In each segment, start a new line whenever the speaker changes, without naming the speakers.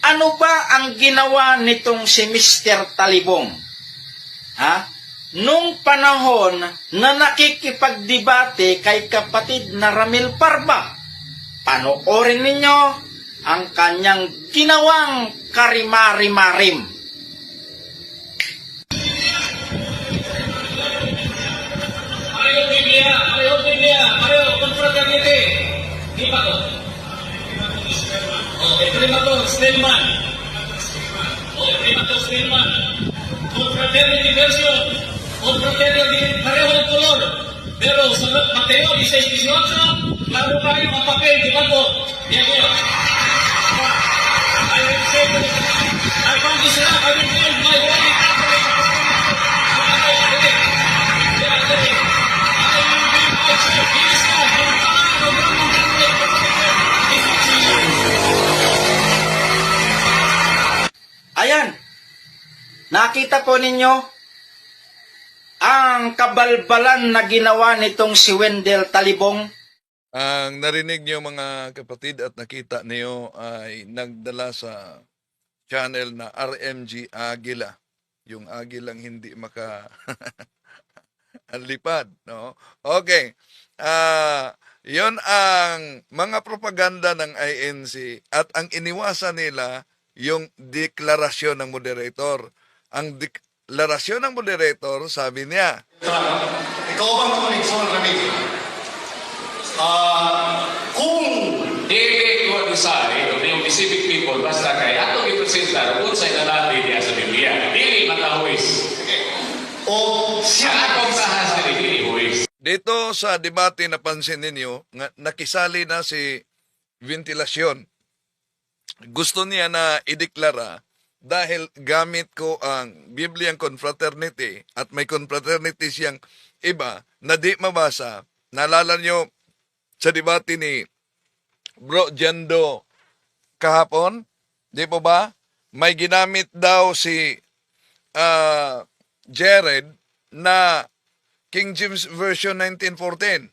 Ano ba ang ginawa nitong si Mr. Talibong? Nung panahon na nakikipagdebate kay kapatid na Ramil Parba, panoorin ninyo ang kanyang ginawang karimari-marim.
Pareho, confraternity. Di ba ko? Prima to, Stillman. Prima to, Stillman. Confraternity version. Confraternity, pareho ng color. Pero sa Mateo 16-18, lalo pa rin ang papel, di ba ko? Yan. I found this out. I will build my holy Catholic.
Ayan, nakita po ninyo ang kabalbalan na ginawa nitong si Wendell Talibong.
Ang narinig niyo mga kapatid at nakita niyo ay nagdala sa channel na RMG Agila. Yung agilang hindi maka lipad, no? Okay. Yon ang mga propaganda ng INC at ang iniwasan nila yung deklarasyon ng moderator. Ang deklarasyon ng moderator, sabi niya,
ikaw bang kulikson kami? Kung
They will decide of the Pacific people basta kay ato gipresenta kung sa ilalati diya sa Biblia. Dili matahuis.
o
Siya
siya
akong sahas na dili huwis.
dito sa debate napansin ninyo, nakisali na si Ventilasyon. Gusto niya na ideklara dahil gamit ko ang Bibliang confraternity at may confraternity siyang iba na di mabasa. Naalala nyo sa debate ni Bro Jando kahapon? Di po ba? May ginamit daw si Jared na King James Version 1914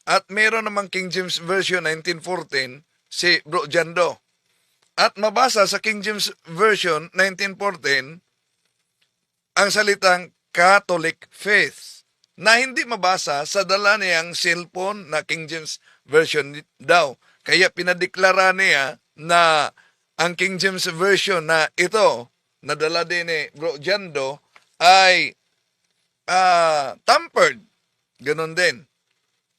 at meron namang King James Version 1914 si Bro Jando. At mabasa sa King James Version 1914 ang salitang Catholic Faith na hindi mabasa sa dala niyang cellphone na King James Version daw. Kaya pinadeklara niya na ang King James Version na ito, na dala din ni Bro Jando, ay tampered. Ganon din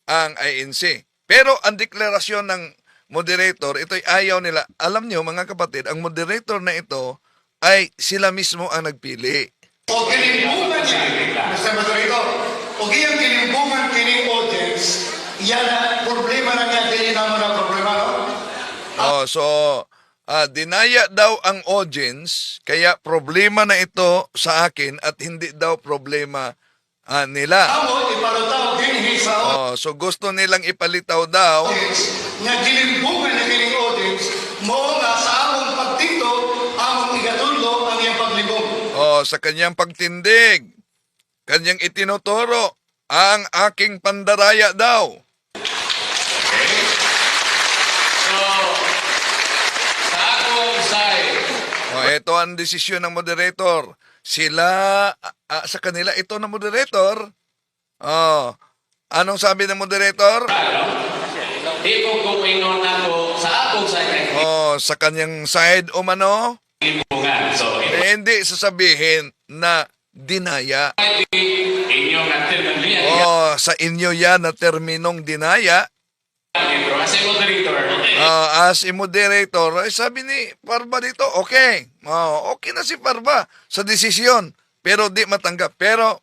ang INC. Pero ang deklarasyon ng moderator, ito'y ayaw nila. Alam nyo mga kapatid, ang moderator na ito ay sila mismo ang nagpili.
o kilimbungan niya Mr. Moderator o giyang kilimbungan kining audience yan na problema na niya dili naman na problema no?
Dinaya daw ang audience, kaya problema na ito sa akin at hindi daw problema nila.
Amo ipalutaw dinhi sa
So gusto nilang ipalitaw daw.
audience nga kilimbungan na kining audience mo nga sa among pagtito among igatudlo ang iyang paglibong.
Sa kanyang pagtindig, kanyang itinuturo ang aking pandaraya daw.
So, sa akong side,
Ito ang desisyon ng moderator. Sila, sa kanila, ito na moderator. Anong sabi ng moderator?
di ko kuminon ako sa akong side
Sa kanyang side umano,
kalimbungan. So, ito
hindi sasabihin na dinaya.
inyong natin ng liyan.
Sa inyo yan na terminong dinaya.
Kasi moderator,
As a moderator, sabi ni Parba dito, okay. Okay na si Parba sa desisyon. Pero di matanggap. Pero,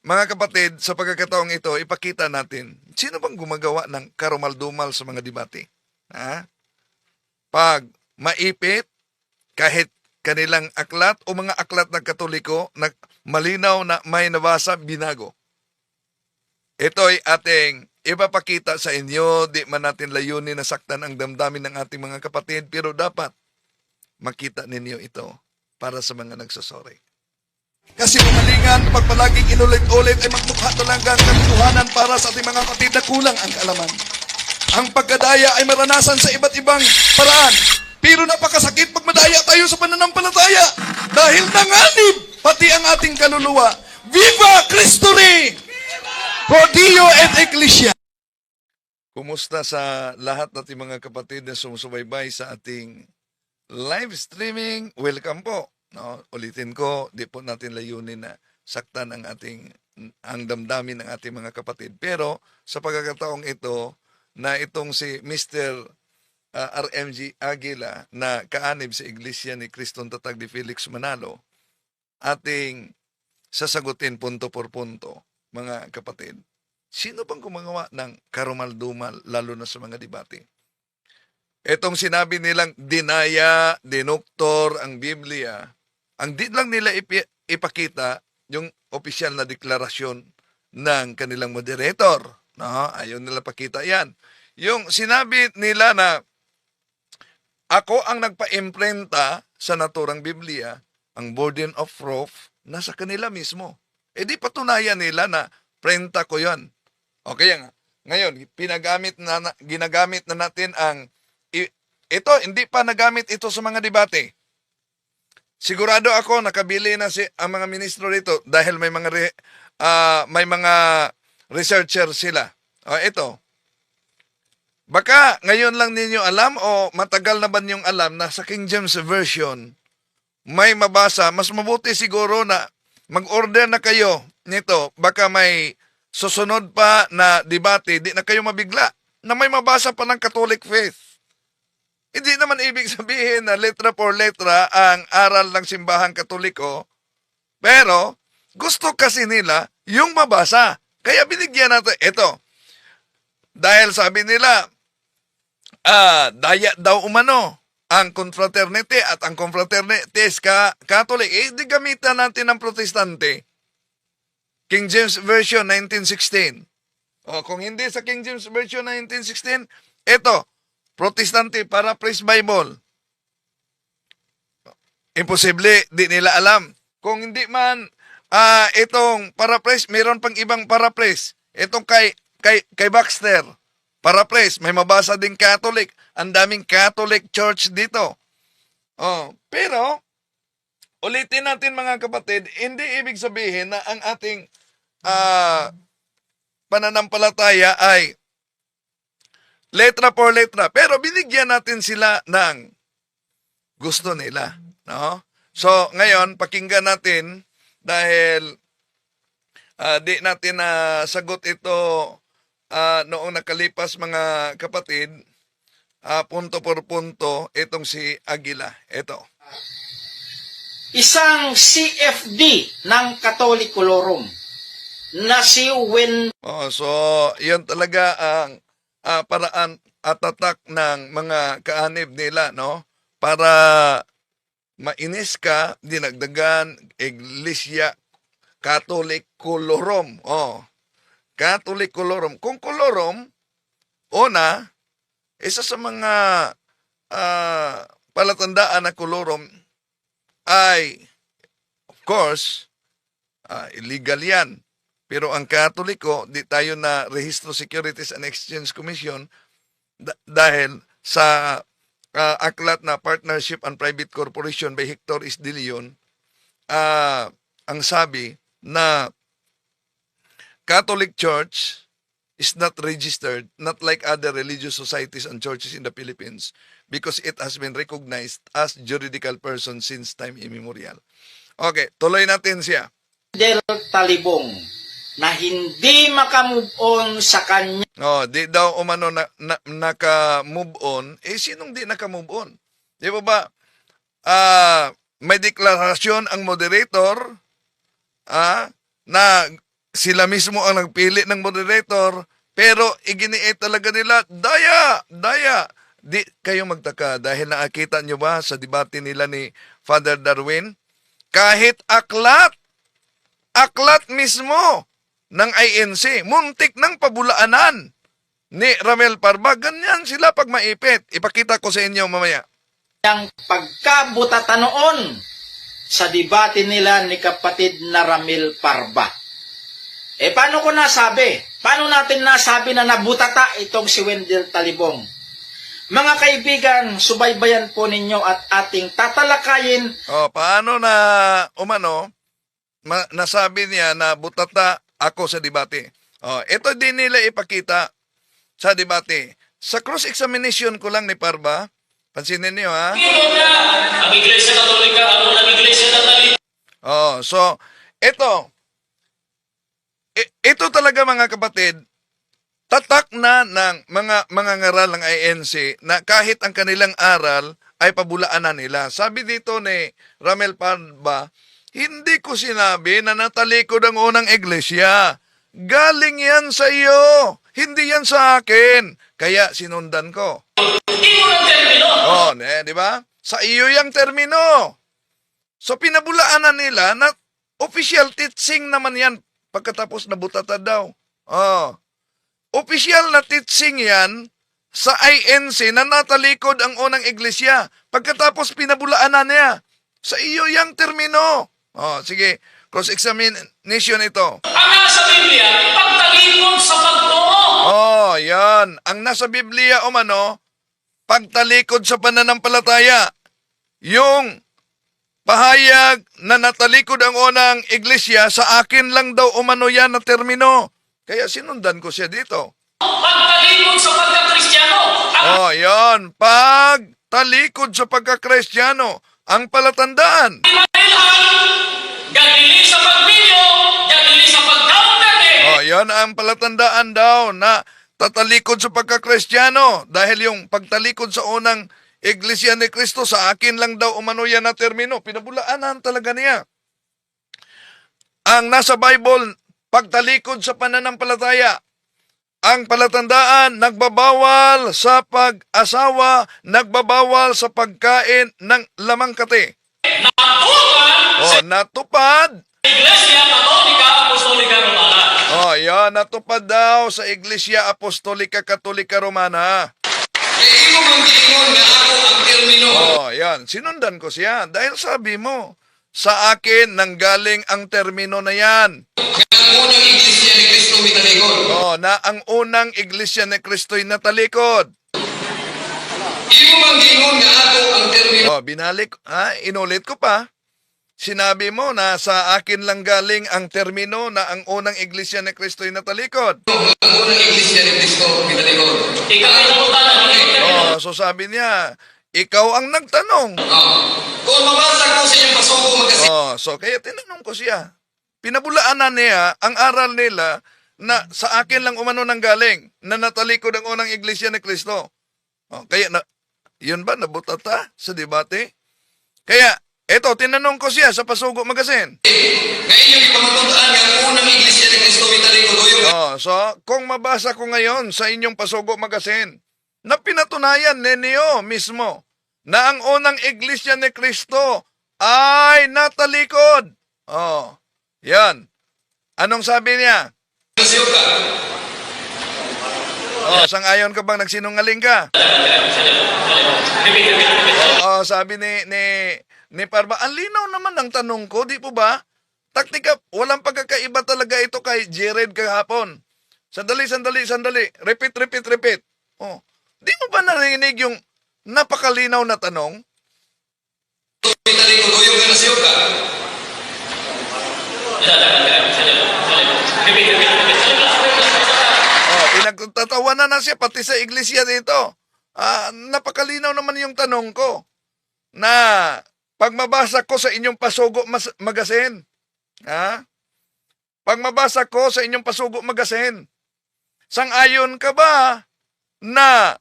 mga kapatid, sa pagkakataong ito, ipakita natin, sino bang gumagawa ng karumal-dumal sa mga debate? Pag maipit, kahit kanilang aklat o mga aklat ng Katoliko na malinaw na may nabasa, binago. Ito'y ating ipapakita sa inyo, di man natin layunin na saktan ang damdamin ng ating mga kapatid, pero dapat makita ninyo ito para sa mga nagsasorry. Kasi umalingan, pag palaging inulit-ulit ay magmukha talaga ang katotohanan para sa ating mga kapatid na kulang ang kaalaman. ang pagkadaya ay maranasan sa iba't ibang paraan. Pero napakasakit pag madaya tayo sa pananampalataya dahil nanganib pati ang ating kaluluwa. Viva Cristo Rey! Pro Dio et Ecclesia! Kumusta sa lahat nating mga kapatid na sumusubaybay sa ating live streaming? Welcome po. No, ulitin ko, di po natin layunin na saktan ang damdamin ng ating mga kapatid. Pero sa pagkakataong ito, na itong si Mr. RMG Aguila na kaanib sa Iglesia ni Kristong Tatag ni Felix Manalo, ating sasagutin punto por punto, mga kapatid. Sino bang gumagawa ng karumal-dumal, lalo na sa mga debate? Itong sinabi nilang dinaya, dinuktor ang Biblia, ang di lang nila ipakita yung opisyal na deklarasyon ng kanilang moderator. No? Ayaw nila pakita yan. Yung sinabi nila na ako ang nagpa-imprenta sa naturang Biblia, ang burden of proof, nasa kanila mismo. E di patunayan nila na prenta ko yan. O kaya nga, ngayon, ginagamit na natin ito, hindi pa nagamit ito sa mga debate. Sigurado ako nakabili na ang mga ministro dito dahil may mga researcher sila. O ito. Baka ngayon lang ninyo alam o matagal na ba ninyong alam na sa King James Version may mabasa, mas mabuti siguro na mag-order na kayo nito. Baka may susunod pa na debate, di na kayo mabigla na may mabasa pa ng Catholic faith. Hindi naman ibig sabihin na letra por letra ang aral ng simbahang Katoliko, pero gusto kasi nila yung mabasa. Kaya binigyan natin ito. Dahil sabi nila, daya daw umano ang confraternity at ang confraternity is Catholic. Di gamitan natin ng protestante. King James Version 1916. O kung hindi sa King James Version 1916, ito, protestante paraphrase Bible. Imposible, di nila alam. Kung hindi man itong paraphrase, mayroon pang ibang paraphrase. Itong kay Baxter, paraphrase, may mabasa din Catholic. Ang daming Catholic church dito. Pero, ulitin natin mga kapatid, hindi ibig sabihin na ang ating pananampalataya ay letra por letra. Pero binigyan natin sila ng gusto nila. No? So, ngayon, pakinggan natin dahil di natin sagot ito noong nakalipas mga kapatid, punto por punto, itong si Aguila. Ito.
Isang CFD ng Katolikulorum na si
So, yun talaga ang paraan at tatak ng mga kaanib nila, no? Para mainis ka, dinagdagan, Iglesia Katolikulorum. Katolikulorum. Kung kolorum, una, isa sa mga palatandaan na kolorum ay, of course, illegal yan. Pero ang Katoliko, di tayo na Rehistro Securities and Exchange Commission dahil sa aklat na Partnership and Private Corporation by Hector S. De Leon, ang sabi na Catholic Church is not registered, not like other religious societies and churches in the Philippines, because it has been recognized as juridical person since time immemorial. Okay, tuloy natin siya.
Del Talibong na hindi makamove on sa kanya.
Di daw umano naka-move on. Sinong di naka-move on? Di ba may deklarasyon ang moderator na sila mismo ang nagpili ng moderator, pero iginiit talaga nila, daya. Di kayo magtaka dahil nakakita nyo ba sa debate nila ni Father Darwin? Kahit aklat mismo ng INC, muntik ng pabulaanan ni Ramel Parba. Ganyan sila pag maipit. Ipakita ko sa inyo mamaya.
Ang pagkabutata noon sa debate nila ni kapatid na Ramil Parba. Paano ko nasabi? Paano natin nasabi na nabutata itong si Wendell Talibong? Mga kaibigan, subaybayan po ninyo at ating tatalakayin.
Paano na nasabi niya na butata ako sa debate? Ito din nila ipakita sa debate. Sa cross-examination ko lang ni Parba, pansinin niyo ha.
Ang Iglesia Katolika, ang unang Iglesia Katolika.
So, ito talaga mga kapatid, tatak na ng mga ngaral ng INC na kahit ang kanilang aral ay pabulaan na nila. Sabi dito ni Ramel Parba, hindi ko sinabi na natalikod ang unang iglesia. Galing yan sa iyo. Hindi yan sa akin. Kaya sinundan ko.
Imo ng termino.
Di ba? Sa iyo yung termino. So pinabulaan na nila na official teaching naman yan pagkatapos na butata daw. Official na teaching yan sa INC na natalikod ang unang iglesia. Pagkatapos pinabulaan na niya. Sa iyo yung termino. Sige, cross-examination ito.
Ang nasa Biblia, pagtalikod sa pagtuo.
Yan. Ang nasa Biblia pagtalikod sa pananampalataya. Yung pahayag na natalikod ang unang iglesia, sa akin lang daw yan na termino. Kaya sinundan ko siya dito.
Pagtalikod sa pagkakristyano.
Yan. Pagtalikod sa pagkakristyano. Ang palatandaan.
Gagili sa pagbilyo, gagili sa pagkaundan
Yan ang palatandaan daw na tatalikod sa pagkakristyano. Dahil yung pagtalikod sa unang Iglesia ni Cristo, sa akin lang daw yan na termino. Pinabulaanan talaga niya. Ang nasa Bible, pagtalikod sa pananampalataya. Ang palatandaan, nagbabawal sa pag-asawa, nagbabawal sa pagkain ng lamang kate. Natupad.
Iglesia Katolika Apostolika Romana.
Yan, natupad daw sa Iglesia Apostolika Katolika Romana.
Imo mang giingon nga ako ang termino.
Yan, sinundan ko siya. Dahil sabi mo, sa akin nanggaling ang termino na yan.
Ang unang Iglesia ni Cristo mitalikod.
Na ang unang Iglesia ni Kristo'y natalikod.
Imo mang giingon nga ako ang termino.
Inulit ko pa. Sinabi mo na sa akin lang galing ang termino na ang unang Iglesia ni Kristo'y natalikod.
Ang unang Iglesia ni Cristo mitalikod. Ikaw ang nabutan.
So sabi niya, ikaw ang nagtanong.
Kung mabasa ko sa iyong pasuko magkasi.
So kaya tinanong ko siya. Pinabulaan na niya ang aral nila na sa akin lang nang galing, na natalikod ang unang Iglesia ni Kristo. Kaya yun ba nabutata sa debate? Kaya eto, tinanong ko siya sa Pasugo Magazine.
Nga inyong ipamatuntaan nga ang unang Iglesia ni Cristo mitalikod.
So kung mabasa ko ngayon sa inyong Pasugo Magazine, na pinatunayan ninyo mismo na ang unang Iglesia ni Kristo ay natalikod. Yan. Anong sabi niya? Sang-ayon ka bang nagsinungaling ka? Sabi ni Parba, ang linaw naman ang tanong ko, di po ba? Taktika, walang pagkakaiba talaga ito kay Jared kahapon. Sandali. Repeat. Di mo ba narinig yung napakalinaw na tanong? Pinagtatawanan na siya pati sa iglesia dito. Napakalinaw naman yung tanong ko na pag mabasa ko sa inyong Pasugo Magazine, pag mabasa ko sa inyong Pasugo Magazine, sang-ayon ka ba na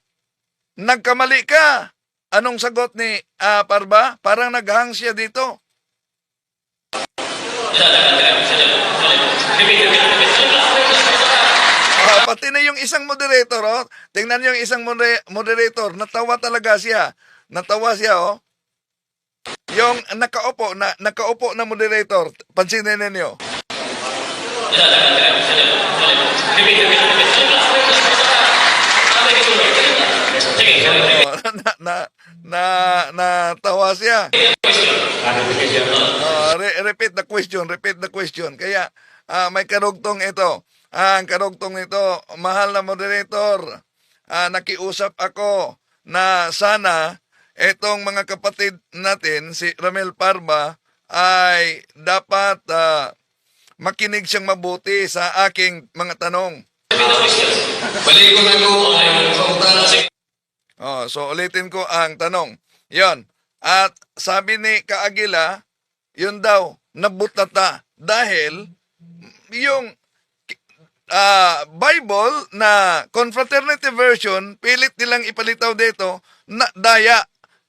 nagkamali ka? Anong sagot ni Parba? Parang naghang siya dito. Pati na yung isang moderator, tingnan niyo yung isang moderator, natawa talaga siya. Natawa siya, Yung nakaupo na moderator, pansinin ninyo. Natawa siya. Repeat the question. Kaya may karugtong ito. ang karugtong nito, mahal na moderator, nakiusap ako na sana itong mga kapatid natin, si Ramel Parba, ay dapat makinig siyang mabuti sa aking mga tanong.
Balik ko na ko ang kautala sa
So ulitin ko ang tanong. Yon. At sabi ni Kaagila, yun daw, nabutata dahil yung Bible na Confraternity Version, pilit nilang ipalitaw dito na daya.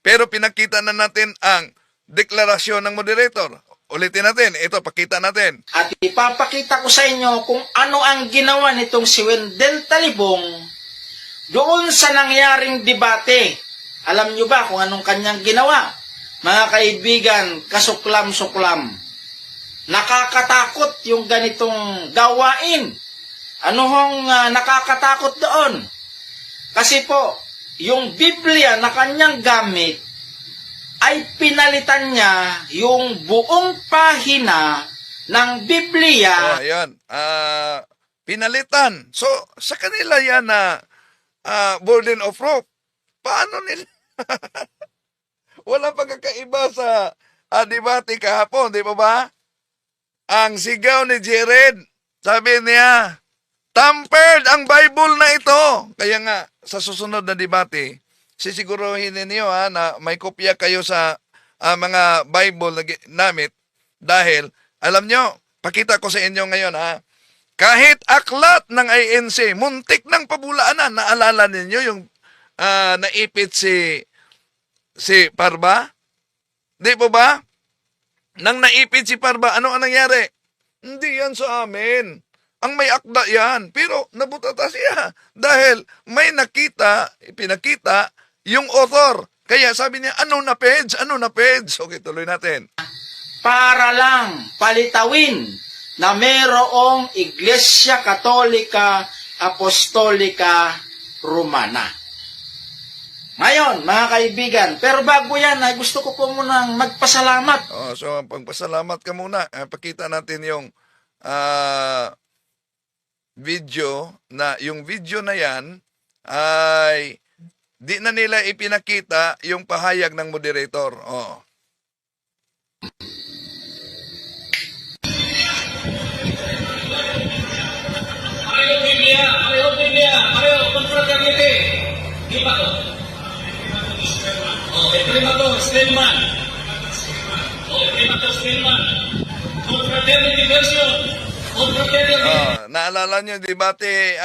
Pero pinakita na natin ang deklarasyon ng moderator. Ulitin natin. Ito, pakita natin.
At ipapakita ko sa inyo kung ano ang ginawa nitong si Wendell Talibong doon sa nangyaring debate. Alam nyo ba kung anong kanyang ginawa? Mga kaibigan, kasuklam-suklam. Nakakatakot yung ganitong gawain. Ano hong nakakatakot doon? Kasi po, yung Biblia na kanyang gamit ay pinalitan niya yung buong pahina ng Biblia.
Ayan. Pinalitan. So, sa kanila yan na burden of proof. Paano nila? Wala pagkakaiba sa debate kahapon, di ba ba? Ang sigaw ni Jared, sabi niya, tampered ang Bible na ito. Kaya nga, sa susunod na debate, sisiguruhin ninyo na may kopya kayo sa mga Bible na ginamit dahil, alam nyo, pakita ko sa inyo ngayon kahit aklat ng INC, muntik ng pabulaanan, naalala ninyo yung naipit si Parba? Di po ba? Nang naipit si Parba, ano ang nangyari? Hindi yan sa amin. Ang may akda yan. Pero nabutata siya dahil may pinakita yung author. Kaya sabi niya, ano na page? Okay, tuloy natin.
Para lang palitawin na mayroong Iglesia Katolika Apostolika Romana. Ngayon, mga kaibigan, pero bago yan, ay gusto ko po munang magpasalamat.
So, pagpasalamat ka muna. Pakita natin yung video na yan ay di na nila ipinakita yung pahayag ng moderator.
pareho Biblia, pareho confraternity. Di ba to? Primator Spellman. Primator Spellman. Confraternity version.
Naalala niyo yung debate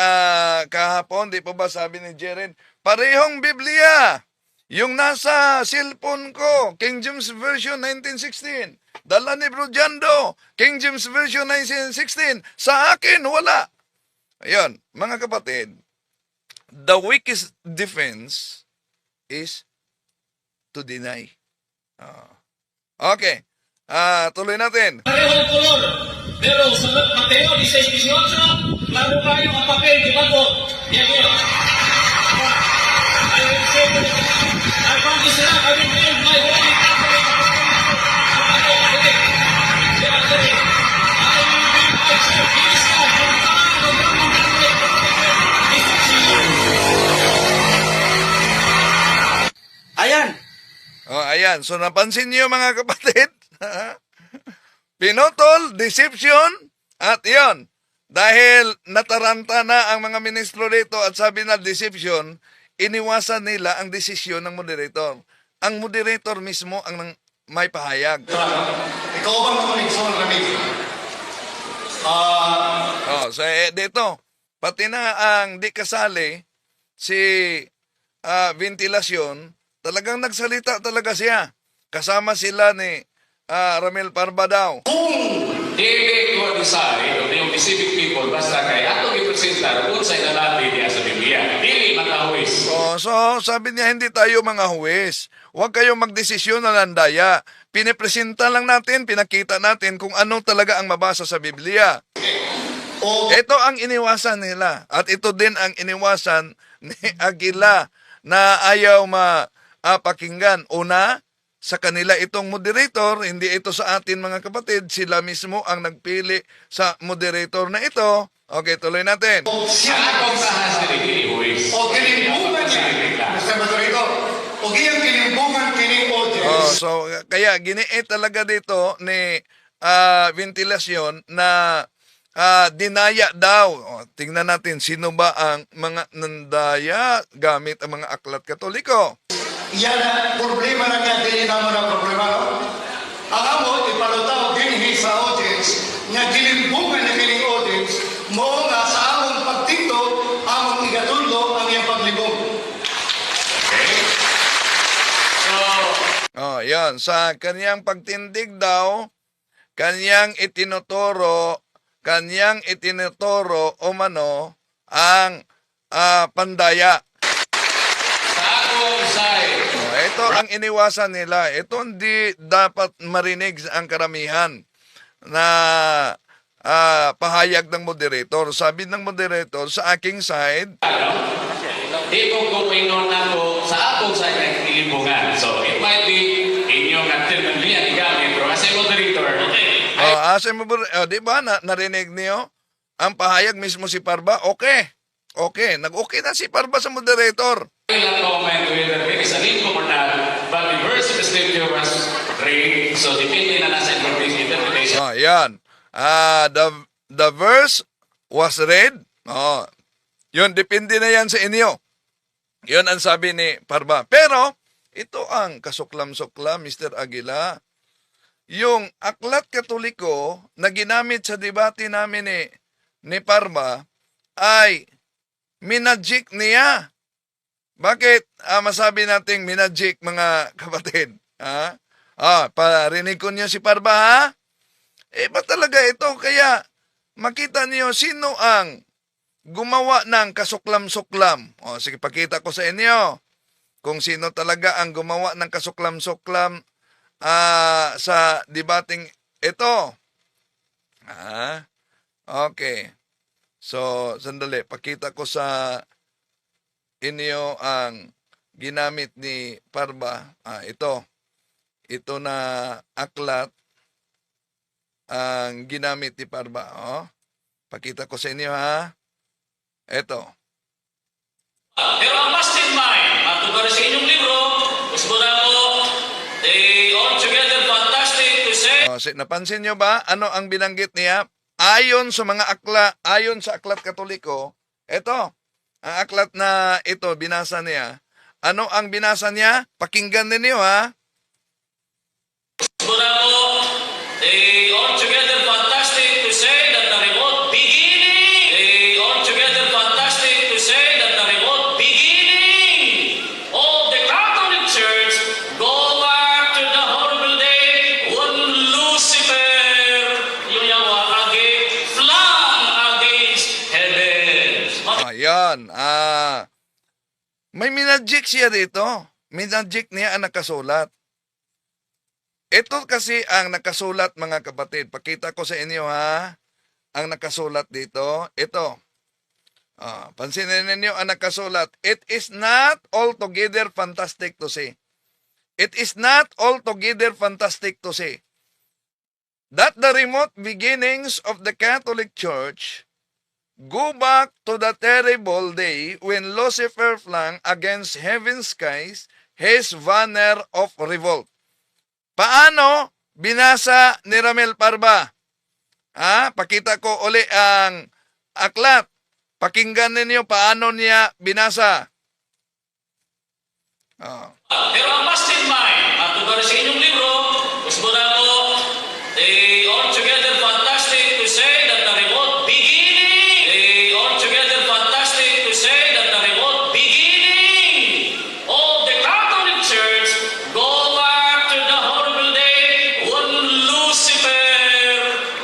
kahapon, di pa ba sabi ni Jeren, parehong Biblia. Yung nasa cellphone ko, King James Version 1916. Dala ni Bro Jando, King James Version 1916. Sa akin, wala. Ayun, mga kapatid, the weakest defense is to deny. Okay, tuloy natin.
Parehong kolor. Pero sa Mateo 16:18, lalo kayo ang papel, di ba po? Yan yun. I will say to the I found this out, I will build my holy Catholic apostolic. I will build my church. This is the Roman Catholic.
Ayan,
Ayan. So, napansin niyo mga kapatid? Pinutol, deception, at yon. Dahil nataranta na ang mga ministro dito at sabi na deception, iniwasan nila ang desisyon ng moderator. Ang moderator mismo ang may pahayag.
Ikaw bang koneksyon, Ramil?
So, dito, pati na ang di kasali, si ventilasyon, talagang nagsalita talaga siya. Kasama sila ni Ramel Parba daw.
Dili ko decide o yung specific people basta kay atong ipresenta kung sa inalati diya sa Biblia. Dili matahuis.
So, sabi niya, hindi tayo mga huwes. Huwag kayong magdesisyon na landaya. Pinipresenta lang natin, pinakita natin kung ano talaga ang mabasa sa Biblia. Ito ang iniwasan nila. At ito din ang iniwasan ni Aguila na ayaw mapakinggan. Una, sa kanila itong moderator, hindi ito sa atin mga kapatid, sila mismo ang nagpili sa moderator na ito. Okay, tuloy natin.
Siya
Akong sahas diri huwis.
o kilimbugan niya, Mr. Moderator, o giyang kilimbugan kining audience,
So kaya giniit talaga dito ni ventilasyon na dinaya daw. Tingnan natin sino ba ang mga nandaya gamit ang mga aklat Katoliko.
yan ang problema na nga, dili naman ang problema, no? Ang amo, ipalutaw din sa audience, nga gilimbungan na kining audience, mo nga sa among pagtito, among igatullo ang iyang paglibong.
Yan. Sa kanyang pagtindig daw, kanyang itinuturo o mano ang pandaya.
Sa akong side.
Ito ang iniwasan nila. Ito hindi dapat marinig ang karamihan na pahayag ng moderator. Sabi ng moderator, sa aking side,
Di ko kung inon ako sa akong side ng tilimbungan. So, it might be inyong terminolohiya igamit. Pero as a moderator,
di ba narinig niyo? Ang pahayag mismo si Parba, okay. Okay, nag-okay na si Parba sa moderator.
I will not comment whether it is a link or not, but the verse of the scripture was read, so depende na nasa interpretation.
Yan. The verse was read. Yun, depende na yan sa inyo. Yun ang sabi ni Parba. Pero, ito ang kasuklam-suklam, Mr. Aguila. Yung aklat Katoliko na ginamit sa debate namin ni Parba ay minajik niya. Bakit masabi nating minajik, mga kapatid? Parinig ko niyo si Parba, ha? Ba talaga ito? Kaya makita niyo sino ang gumawa ng kasuklam-suklam. Sige, pakita ko sa inyo kung sino talaga ang gumawa ng kasuklam-suklam sa debating ito. Okay. So, sandali. Pakita ko sa inyo ang ginamit ni Parba. Ito. Ito na aklat ang ginamit ni Parba. Pakita ko sa inyo, ha. Ito.
Pero ang mastermind, matuturo sa inyong libro, gusto na ko, altogether fantastic to say.
Napansin nyo ba? Ano ang binanggit niya? Ayon sa aklat Katoliko, ito, ang aklat na ito, binasa niya. Ano ang binasa niya? Pakinggan ninyo, ha?
Gusto na ko, altogether fantastic to say that the remote beginning, altogether fantastic to say that the remote beginning of the Catholic Church go back to the horrible day when Lucifer, yung yawa, flung against heaven.
Ayan. May minajik siya dito. Minajik niya ang nakasulat. Ito kasi ang nakasulat, mga kapatid. Pakita ko sa inyo, ha. Ang nakasulat dito. Ito. Pansinin ninyo ang nakasulat. It is not altogether fantastic to say. It is not altogether fantastic to say that the remote beginnings of the Catholic Church go back to the terrible day when Lucifer flung against heaven's skies his banner of revolt. Paano binasa ni Ramel Parba? Pakita ko uli ang aklat. Pakinggan ninyo paano niya binasa.
Pero ang mastermind, matuturo sa inyong libro, gusto na ko, altogether fantastic to say that the remote beginning, altogether fantastic to say that the remote beginning of the Catholic Church go back to the horrible day when Lucifer,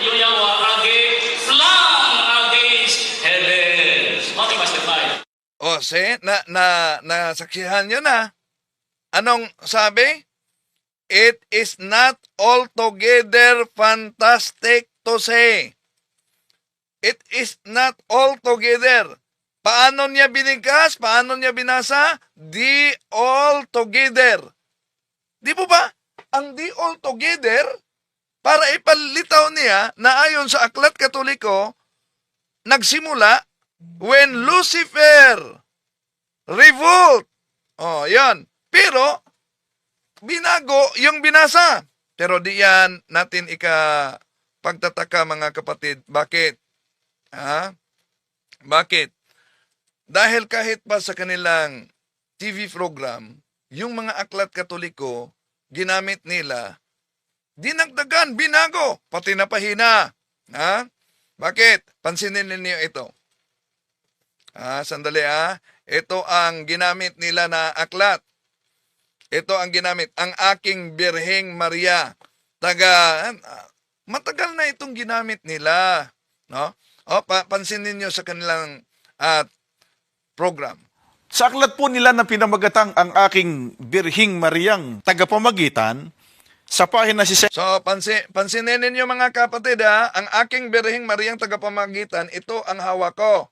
yung yawa, flung against heaven. Okay, mastermind.
Nasaksihan nyo na. Anong sabi? It is not altogether fantastic to say. It is not altogether. Paano niya binigkas? Paano niya binasa? Di altogether. Di po ba? ang di all together para ipalitaw niya na ayon sa Aklat Katoliko, nagsimula when Lucifer revolt. Oh, yan. Pero, binago yung binasa. Pero di yan natin pagtataka mga kapatid. Bakit? Ha? Bakit? Dahil kahit pa sa kanilang TV program, yung mga aklat katoliko, ginamit nila, dinagdagan, binago, pati napahina. Ha? Bakit? Pansinin ninyo ito. Sandali Ito ang ginamit nila na aklat. Ito ang ginamit. Ang aking Birheng Maria. Matagal na itong ginamit nila. No? Pansinin niyo sa kanilang program.
Sa aklat po nila na pinamagatang ang aking Birhing Mariang tagapamagitan, sa pahina si
So, pansinin ninyo mga kapatid ang aking Birheng Mariang tagapamagitan, ito ang hawak ko.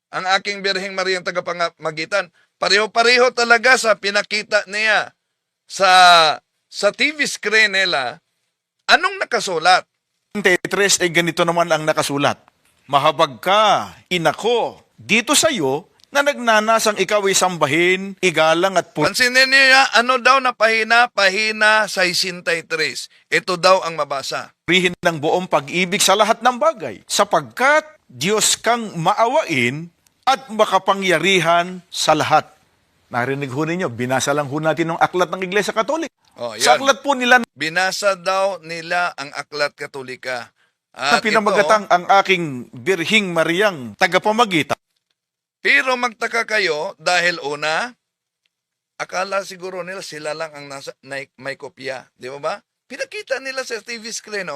Ang aking Birheng Mariang tagapamagitan. Pareho-pareho talaga sa pinakita niya sa TV screen nila. Anong nakasulat?
23 ay ganito naman ang nakasulat. Mahabag ka, inako, dito sa iyo na nagnanasang ikaw ay sambahin, igalang at
Pansinin niyo ano daw na pahina? Pahina 63. Ito daw ang mabasa.
purihin ng buong pag-ibig sa lahat ng bagay, sapagkat Diyos kang maawain at makapangyarihan sa lahat. Narinig ho ninyo, binasa lang ho natin ng aklat ng Iglesia Katolik. Sa
Yan.
aklat po nila
Binasa daw nila ang Aklat Katolika.
na
At
pinamagatang ang aking Birhing Mariang tagapamagitan,
pero magtaka kayo dahil una, akala siguro nila sila lang ang may kopya. Di ba? Pinakita nila sa TV screen,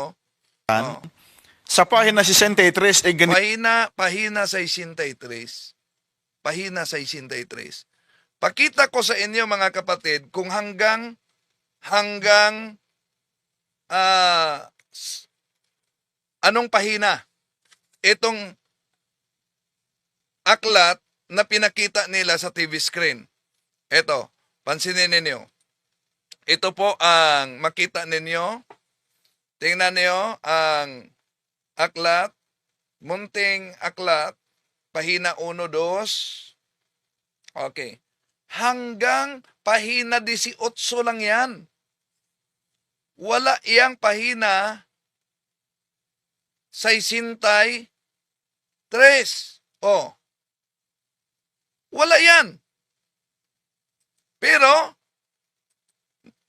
sa pahina 63 ay ganito.
Pahina 63. Pahina 63. Pakita ko sa inyo mga kapatid kung hanggang anong pahina itong aklat na pinakita nila sa TV screen. Ito, pansinin ninyo. Ito po ang makita ninyo. Tingnan niyo ang aklat, munting aklat, pahina 1, 2. Okay. Hanggang pahina 18 lang yan. Wala iyang pahina 63. Wala yan. Pero,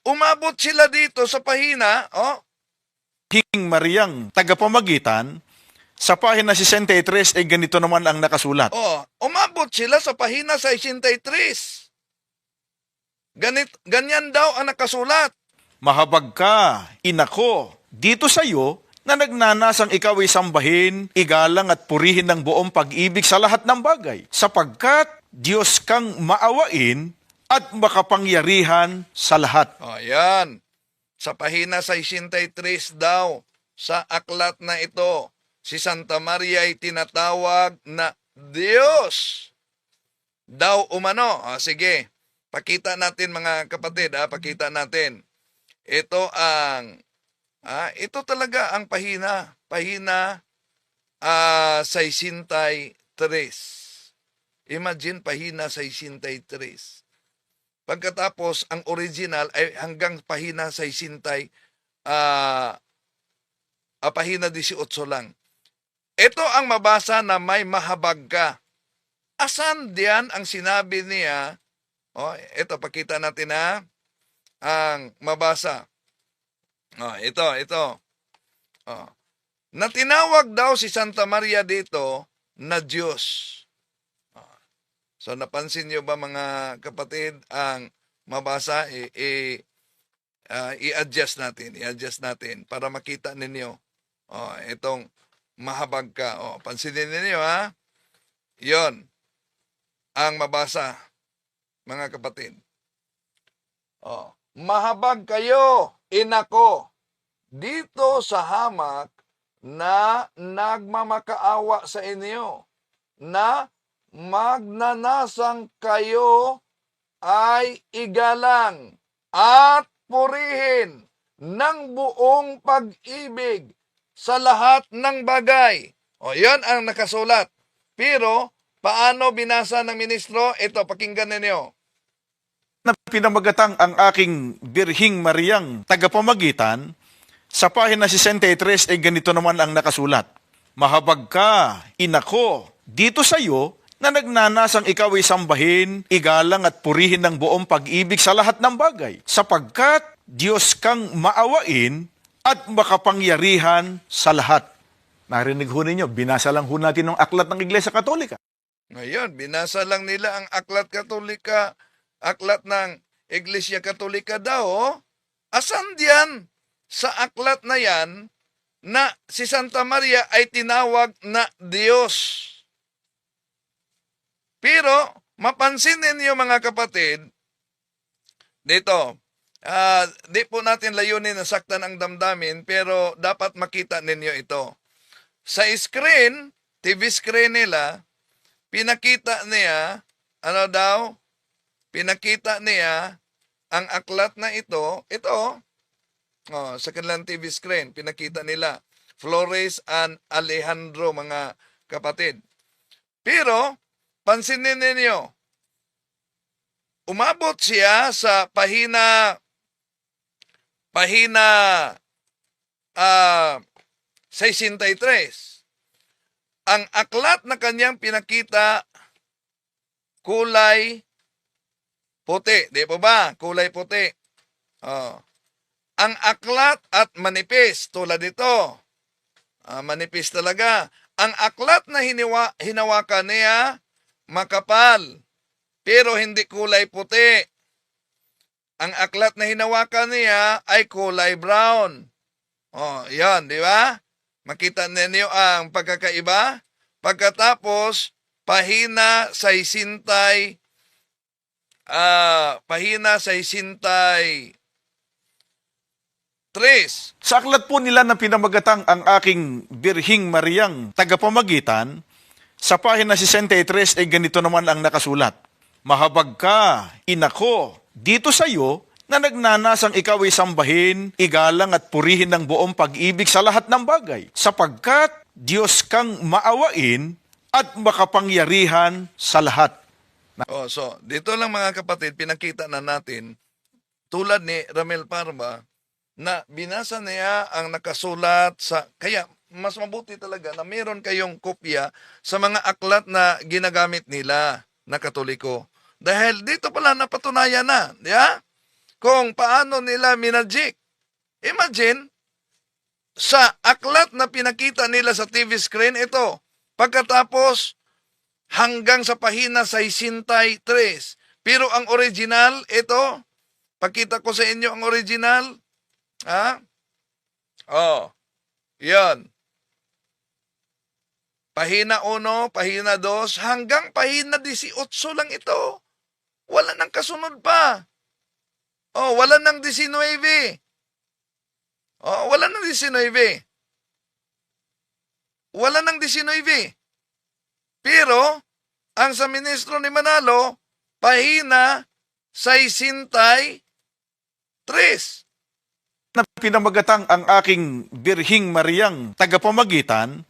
umabot sila dito sa pahina,
Birhing Mariang tagapamagitan, sa pahina 63 ay ganito naman ang nakasulat.
Umabot sila sa pahina 63. Ganyan daw ang nakasulat.
Mahabag ka, inako, dito sa iyo na nagnanasang ikaw ay sambahin, igalang at purihin ng buong pag-ibig sa lahat ng bagay, sapagkat Diyos kang maawain at makapangyarihan sa lahat.
Yan. Sa pahina 63 daw, sa aklat na ito, si Santa Maria ay tinatawag na Diyos. Daw umano. Sige, pakita natin mga kapatid, pakita natin. Ito talaga ang pahina. Pahina 63. Imagine, pahina 63. Pagkatapos, ang original ay hanggang pahina 60, pahina 18 lang. Ito ang mabasa na may mahabag ka. Asan diyan ang sinabi niya? Ito, pakita natin ang mabasa. Ito. Na tinawag daw si Santa Maria dito na Diyos. So, napansin niyo ba mga kapatid ang mabasa? I-adjust natin para makita ninyo. Itong mahabag ka. Pansinin ninyo Yon ang mabasa, mga kapatid. Mahabag kayo, inako, dito sa hamak na nagmamakaawa sa inyo, na magnanasang kayo ay igalang at purihin ng buong pag-ibig sa lahat ng bagay. O, yan ang nakasulat. Pero, paano binasa ng ministro? Ito, pakinggan ninyo.
Na pinamagatang ang aking Birhing Mariang tagapamagitan, sa pahina 63 ay ganito naman ang nakasulat. Mahabag ka, inako, dito sa iyo na nagnanasang ikaw ay sambahin, igalang at purihin ng buong pag-ibig sa lahat ng bagay, sapagkat Diyos kang maawain at makapangyarihan sa lahat. Narinig ho ninyo, binasa lang ho natin ng aklat ng Iglesia Katolika.
Ngayon, binasa lang nila ang aklat katolika, aklat ng Iglesia Katolika daw. Oh. Asan diyan sa aklat na yan na si Santa Maria ay tinawag na Diyos? Pero, mapansin ninyo mga kapatid, dito, di po natin layunin na saktan ang damdamin, pero dapat makita ninyo ito. Sa screen, TV screen nila, pinakita niya, ano daw? Pinakita niya ang aklat na ito, sa kanilang TV screen, pinakita nila, Flores and Alejandro, mga kapatid. Pero, pansinin ninyo, umabot siya sa pahina 63. Ang aklat na kanyang pinakita, kulay puti. Di po ba? Kulay puti. Oh. Ang aklat at manipis, tulad nito. Manipis talaga. Ang aklat na hinawakan niya, makapal, pero hindi kulay puti. Ang aklat na hinawakan niya ay kulay brown. Oh, yan, di ba? Makita ninyo ang pagkakaiba? Pagkatapos, pahina 63,
Sa aklat po nila na pinamagatang ang aking Birhing Mariang tagapamagitan, sa pahina 63 ay ganito naman ang nakasulat. Mahabag ka, inako, dito sa iyo na nagnanasang ikaw ay sambahin, igalang at purihin ng buong pag-ibig sa lahat ng bagay, sapagkat Diyos kang maawain at makapangyarihan sa lahat.
Oh, so, dito lang mga kapatid, pinakita na natin, tulad ni Ramel Parma, na binasa niya ang nakasulat sa, kaya mas mabuti talaga na meron kayong kopya sa mga aklat na ginagamit nila na Katoliko. Dahil dito pala napatunayan na, di ba? Kung paano nila minagic. Imagine, sa aklat na pinakita nila sa TV screen, ito, pagkatapos hanggang sa pahina 63. Pero ang original, ito, pakita ko sa inyo ang original. Yan. Pahina 1, pahina 2, hanggang pahina 18 lang ito. Wala nang kasunod pa. Wala nang 19. Wala nang 19. Wala nang 19. Pero, ang sa ministro ni Manalo, pahina 63.
Na pinamagatang ang aking Birhing Mariang tagapamagitan,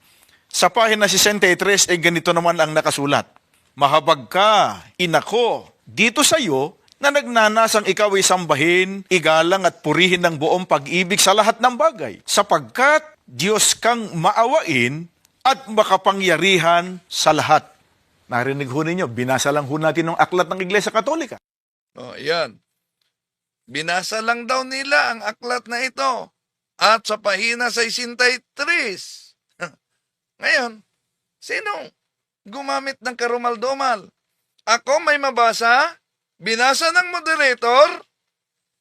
sa pahina 63 ay ganito naman ang nakasulat. Mahabag ka, inako, dito sa iyo na nagnanasang ikaw ay sambahin, igalang at purihin ng buong pag-ibig sa lahat ng bagay, sapagkat Diyos kang maawain at makapangyarihan sa lahat. Narinig ho ninyo, binasa lang ho natin ng aklat ng Iglesia Katolika.
Yan. Binasa lang daw nila ang aklat na ito. At sa pahina 63. Ngayon, sino gumamit ng karumal-dumal? Ako may mabasa, binasa ng moderator,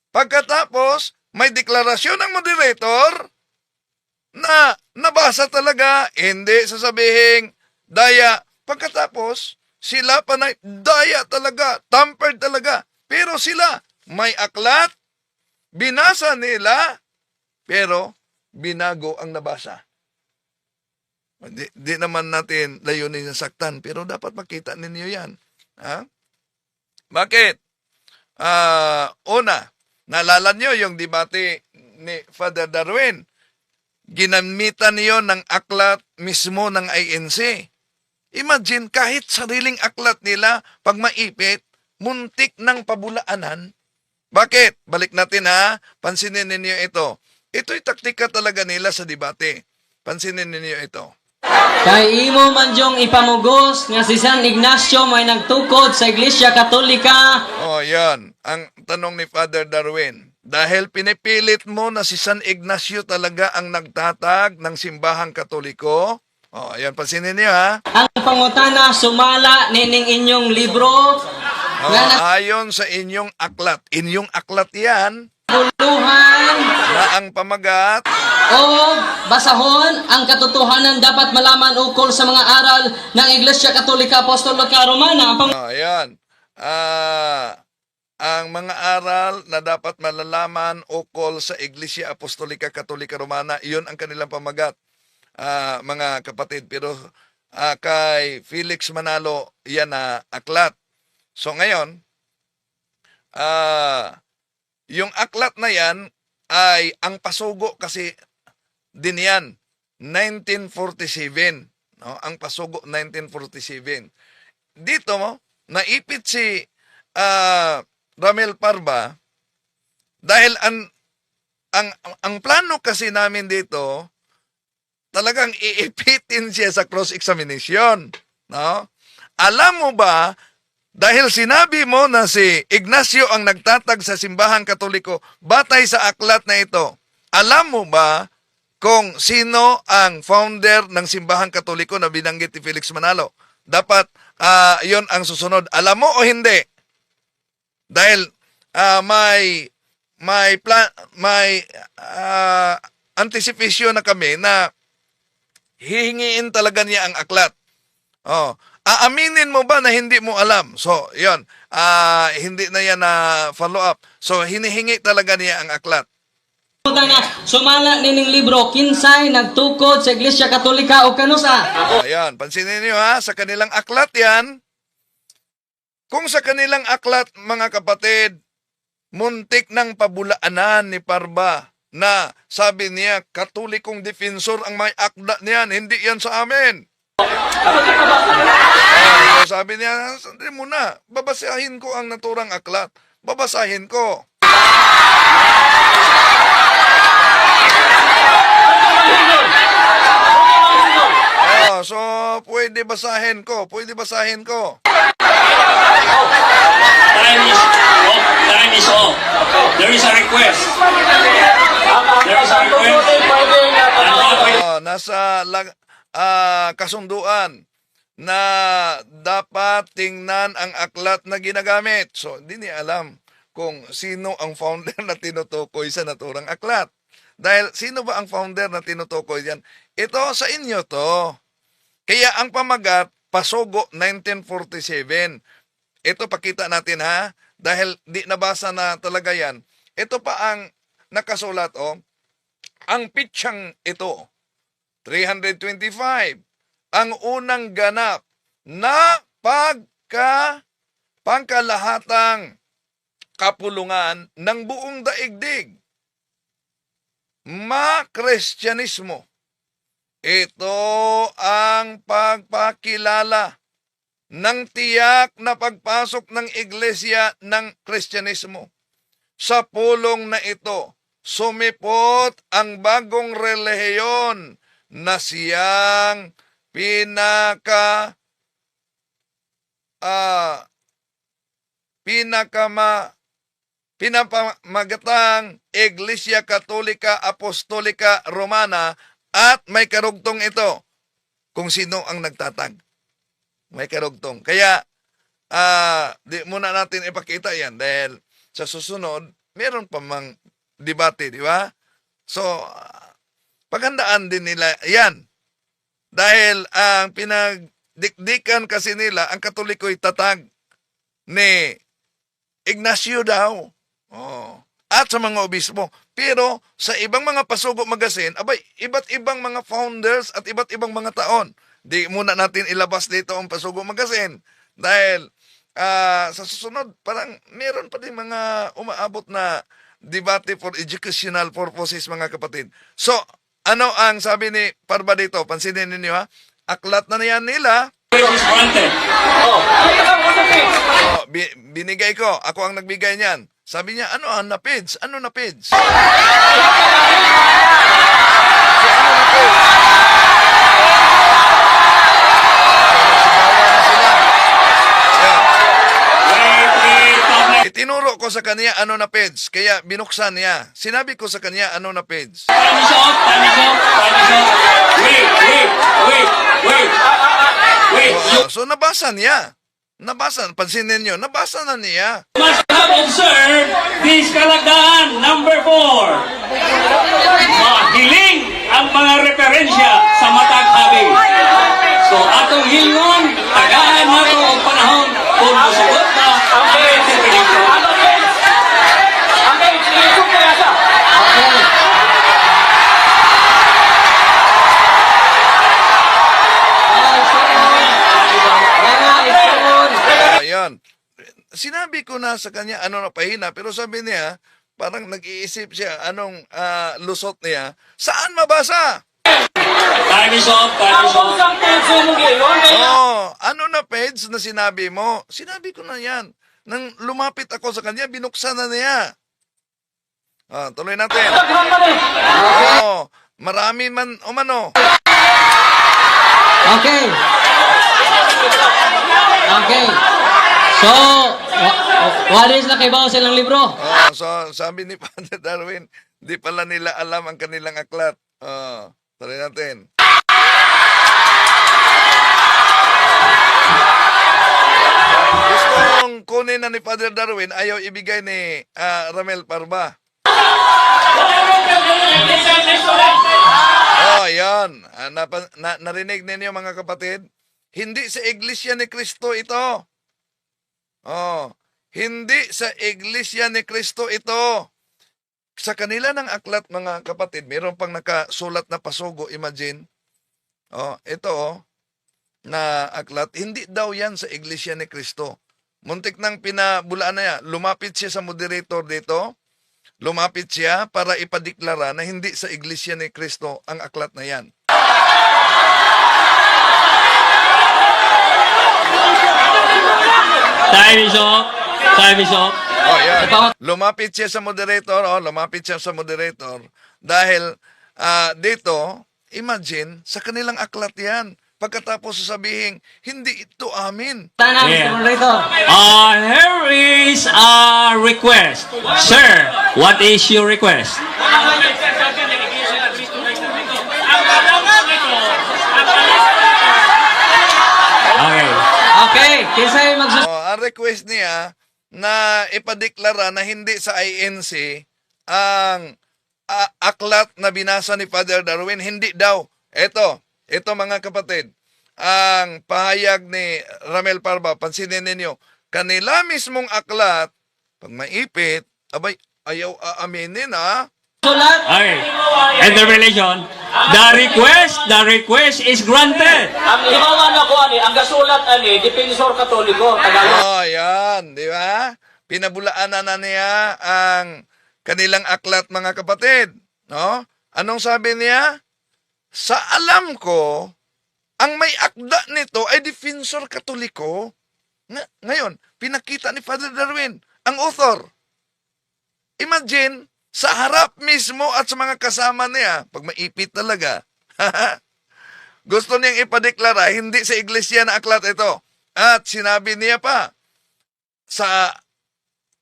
pagkatapos may deklarasyon ng moderator na nabasa talaga, hindi sasabihin daya. Pagkatapos, sila pa na daya talaga, tampered talaga. Pero sila, may aklat, binasa nila, pero binago ang nabasa. Di naman natin layunin sa saktan, pero dapat makita ninyo yan. Bakit? Una, naalala nyo yung debate ni Father Darwin. Ginamitan niyo ng aklat mismo ng INC. Imagine, kahit sariling aklat nila, pag maipit, muntik ng pabulaanan. Bakit? Balik natin ha. Pansinin ninyo ito. Ito'y taktika talaga nila sa debate. Pansinin ninyo ito.
Kay imo man jong ipamugos nga si San Ignacio may nagtukod sa Iglesia Katolika.
Oh, yan. Ang tanong ni Father Darwin. Dahil pinipilit mo na si San Ignacio talaga ang nagtatag ng simbahang Katoliko. Oh, ayan, pansinin niyo ha.
Ang pangutana sumala nining inyong libro
Oh,
nga
ayon sa inyong aklat. Inyong aklat yan
naguluhan
na ang pamagat.
o basahon ang katotohanan dapat malaman ukol sa mga aral ng Iglesia Katolika Apostolika Romana.
Oh, ayan. Ang mga aral na dapat malalaman ukol sa Iglesia Apostolika Katolika Romana, iyon ang kanilang pamagat, mga kapatid. Pero kay Felix Manalo, yan na aklat. So ngayon, yung aklat na yan ay ang pasugo kasi din yan, 1947. No? Ang pasugo, 1947. Dito mo, naipit si Ramil Parba dahil ang plano kasi namin dito, talagang iipitin siya sa cross-examination. No? Alam mo ba, dahil sinabi mo na si Ignacio ang nagtatag sa simbahang Katoliko batay sa aklat na ito, alam mo ba kung sino ang founder ng simbahang Katoliko na binanggit ni Felix Manalo? Dapat yon ang susunod. Alam mo o hindi? Dahil may anticipation na kami na hihingiin talaga niya ang aklat. Oh, aaminin mo ba na hindi mo alam? So, 'yon. Hindi na yan na follow up. So, hinihingi talaga niya ang aklat.
Pangutana sumala nining libro kinsay nagtukod sa Iglesia Katolika o kanusa.
Ayan, pansinin niyo ha, sa kanilang aklat yan. Kung sa kanilang aklat, mga kapatid, muntik ng pabulaanan ni Parba na sabi niya, Katolikong defensor ang may akda niyan, hindi yan sa amin. Sabi niya, sandali muna, babasahin ko ang naturang aklat. Babasahin ko. So, pwede basahin ko. Pwede basahin ko.
Time is off. Time is off. There is a request. There is a request.
Nasa kasunduan na dapat tingnan ang aklat na ginagamit. So, hindi niya alam kung sino ang founder na tinutukoy sa naturang aklat. Dahil sino ba ang founder na tinutukoy yan? Ito sa inyo to. Kaya ang pamagat, Pasugo 1947. Ito pakita natin ha. Dahil di nabasa na talaga yan. Ito pa ang nakasulat Ang pitsang ito, 325. Ang unang ganap na pangkalahatang kapulungan ng buong daigdig. Kristyanismo. Ito ang pagpakilala ng tiyak na pagpasok ng iglesia ng Kristyanismo. Sa pulong na ito, sumipot ang bagong relihiyon na siyang pinapamagatang Iglesia Katolika Apostolika Romana at may karugtong ito kung sino ang nagtatag. May karugtong. Kaya, di muna natin ipakita yan dahil sa susunod, meron pa mang debate, di ba? So, paghandaan din nila yan. Dahil ang pinagdikdikan kasi nila, ang Katoliko'y tatag ni Ignacio daw. At sa mga obispo. Pero sa ibang mga Pasugo magazine, iba't ibang mga founders at iba't ibang mga taon. Di muna natin ilabas dito ang Pasugo magazine. Dahil sa susunod, parang meron pa din mga umaabot na debate for educational purposes, mga kapatid. So, ano ang sabi ni Parba dito? Pansinin ninyo ha. Aklat na yan nila.
is granted.
Binigay ko. Ako ang nagbigay niyan. Sabi niya, ano na page? Ano na page? Itinuro ko sa kanya ano na page, kaya binuksan niya. Sinabi ko sa kanya ano na page.
Time is up. Wait.
So nabasa niya. Pansinin niyo, nabasa na niya.
Must have observed this kalagdaan, number 4. Mahiling ang mga referensya sa matag habi. So atong hilingon, tagaan na ito ang panahon kung masugot na ang interpretation.
Ayan. Sinabi ko na sa kanya ano na pahina, pero sabi niya, parang nag-iisip siya anong lusot niya. Saan mabasa?
Time is up.
Oh, ano na page na sinabi mo? Sinabi ko na yan. Nang lumapit ako sa kanya, binuksan na niya. Tuloy natin. Oh, marami man umano.
Okay. So, walis na kay bawo silang libro.
So sabi ni Father Darwin, di pala nila alam ang kanilang aklat. Tuloy natin. Gustong kunin na ni Father Darwin, ayaw ibigay ni Ramel Parba. Yan. Narinig ninyo mga kapatid? Hindi sa Iglesia ni Cristo ito. Hindi sa Iglesia ni Cristo ito. Sa kanila ng aklat, mga kapatid, mayroon pang nakasulat na pasugo, imagine. Ito, na aklat, hindi daw yan sa Iglesia ni Cristo. Muntik nang pinabulaan na yan. Lumapit siya sa moderator dito. Lumapit siya para ipadeklara na hindi sa Iglesia ni Cristo ang aklat na yan.
Time is up.
Yan. Lumapit siya sa moderator, dahil dito, imagine, sa kanilang aklat yan. Pagkatapos sasabihin, hindi ito amin.
Yeah. Here is a request. Sir, what is your request?
Okay, kinsay
Ang request niya na ipadeklara na hindi sa INC ang aklat na binasa ni Father Darwin, hindi daw. Ito mga kapatid, ang pahayag ni Ramel Parba, pansinin ninyo, kanila mismong aklat, pag maipit, ayaw aaminin
sulat?
Okay. And the relation, the request is granted.
Ang himawan ako ang gasulat Defensor Katoliko Tagalog.
Yan, di ba? Pinabulaan na niya ang kanilang aklat, mga kapatid. No? Anong sabi niya? Sa alam ko, ang may akda nito ay Defensor Katoliko. Ngayon, pinakita ni Father Darwin, ang author. Imagine, sa harap mismo at sa mga kasama niya, pag maipit talaga, gusto niyang ipadeklara, hindi sa iglesia na aklat ito. At sinabi niya pa, sa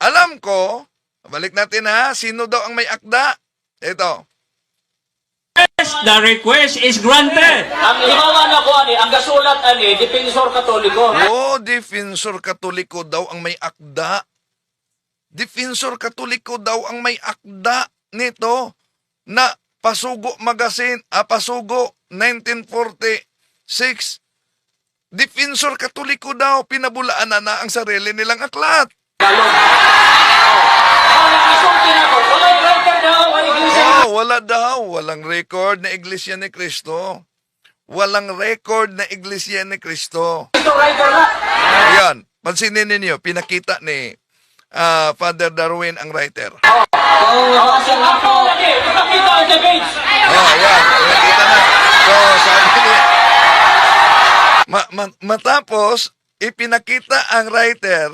alam ko, balik natin sino daw ang may akda? Ito.
The request is granted.
Ang himawan ako ang gasulat Defensor Katoliko.
Defensor Katoliko daw ang may akda. Defensor Katoliko daw ang may akda nito na Pasugo Magazine, Pasugo 1946. Defensor Katoliko daw, pinabulaan na ang sarili nilang aklat. Walang record na Iglesia ni Cristo. Walang record na Iglesia ni Cristo. Yan, pansinin ninyo, pinakita ni Father Darwin ang writer.
Kung nabasa nga po,
Lagi, ipakita ang debates.
Ayan. Nakita na. So, sabi niya, matapos, ipinakita ang writer,